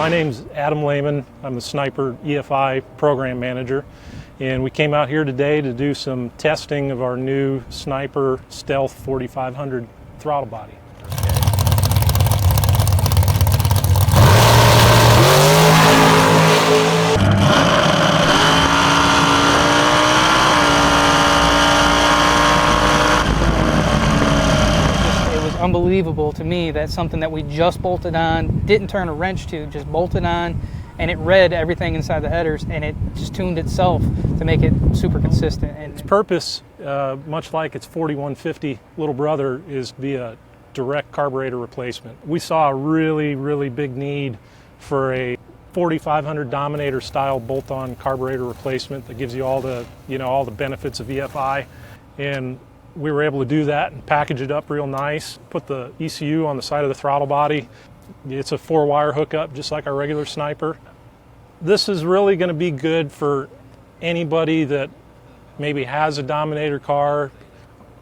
My name's Adam Layman. I'm the Sniper EFI program manager, and we came out here today to do some testing of our new Sniper Stealth 4500 throttle body. Unbelievable to me. That's something that we just bolted on, didn't turn a wrench to, just bolted on, and it read everything inside the headers, and it just tuned itself to make it super consistent. And its purpose, much like its 4150 little brother, is to be a direct carburetor replacement. We saw a really big need for a 4500 Dominator style bolt-on carburetor replacement that gives you all the benefits of EFI, and we were able to do that and package it up real nice, put the ECU on the side of the throttle body. It's a 4-wire hookup, just like our regular Sniper. This is really going to be good for anybody that maybe has a Dominator car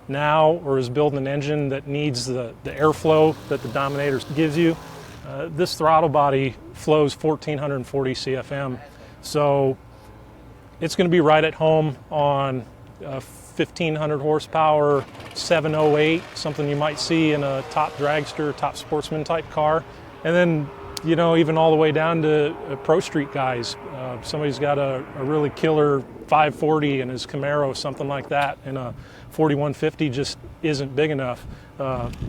now or is building an engine that needs the airflow that the Dominator gives you. This throttle body flows 1440 CFM, so it's going to be right at home on 1500 horsepower, 708, something you might see in a top dragster, top sportsman type car. And then, even all the way down to pro street guys. Somebody's got a really killer 540 in his Camaro, something like that, and a 4150 just isn't big enough.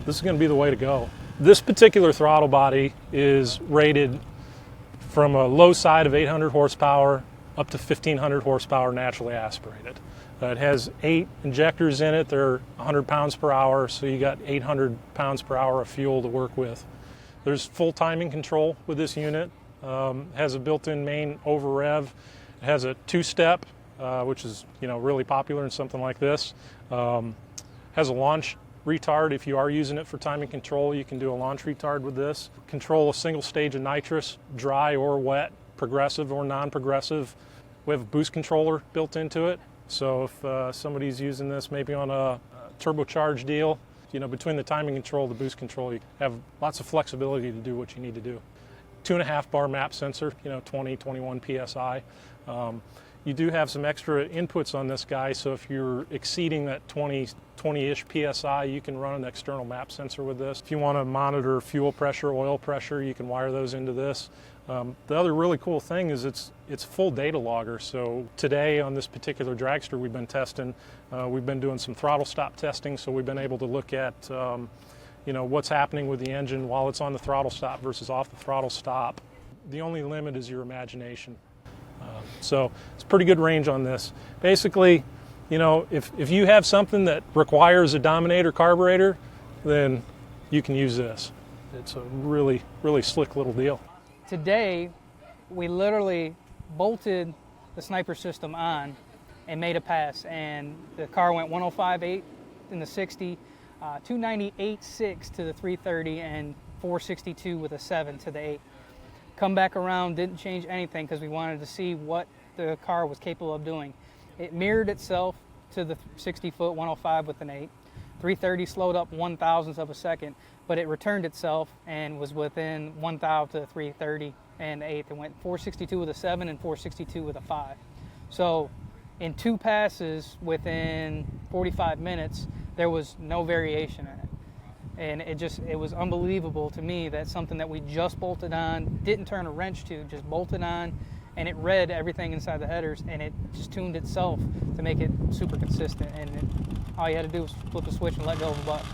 This is going to be the way to go. This particular throttle body is rated from a low side of 800 horsepower up to 1500 horsepower naturally aspirated. It has 8 injectors in it. They're 100 pounds per hour, so you got 800 pounds per hour of fuel to work with. There's full timing control with this unit. Has a built-in main over rev. It has a 2-step, which is really popular in something like this. Has a launch retard. If you are using it for timing control, you can do a launch retard with this. Control a single stage of nitrous, dry or wet, progressive or non-progressive. We have a boost controller built into it. So if somebody's using this maybe on a turbocharged deal, between the timing control, the boost control, you have lots of flexibility to do what you need to do. 2.5 bar map sensor, 20, 21 PSI. You do have some extra inputs on this guy, so if you're exceeding that 20-ish PSI, you can run an external map sensor with this. If you want to monitor fuel pressure, oil pressure, you can wire those into this. The other really cool thing is it's full data logger. So today on this particular dragster we've been testing, we've been doing some throttle stop testing, so we've been able to look at what's happening with the engine while it's on the throttle stop versus off the throttle stop. The only limit is your imagination. So it's pretty good range on this. Basically, if you have something that requires a Dominator carburetor, then you can use this. It's a really slick little deal. Today, we literally bolted the Sniper system on and made a pass, and the car went 105.8 in the 60, 298.6 to the 330, and 462 with a 7 to the 8. Come back around, didn't change anything because we wanted to see what the car was capable of doing. It mirrored itself to the 60-foot 105 with an 8. 330 slowed up 1/1000th of a second, but it returned itself and was within 1/1000 to 330 and 8. It went 462 with a 7 and 462 with a 5. So in 2 passes within 45 minutes, there was no variation in it. And it was unbelievable to me. That's something that we just bolted on, didn't turn a wrench to, just bolted on, and it read everything inside the headers, and it just tuned itself to make it super consistent. And all you had to do was flip a switch and let go of the button.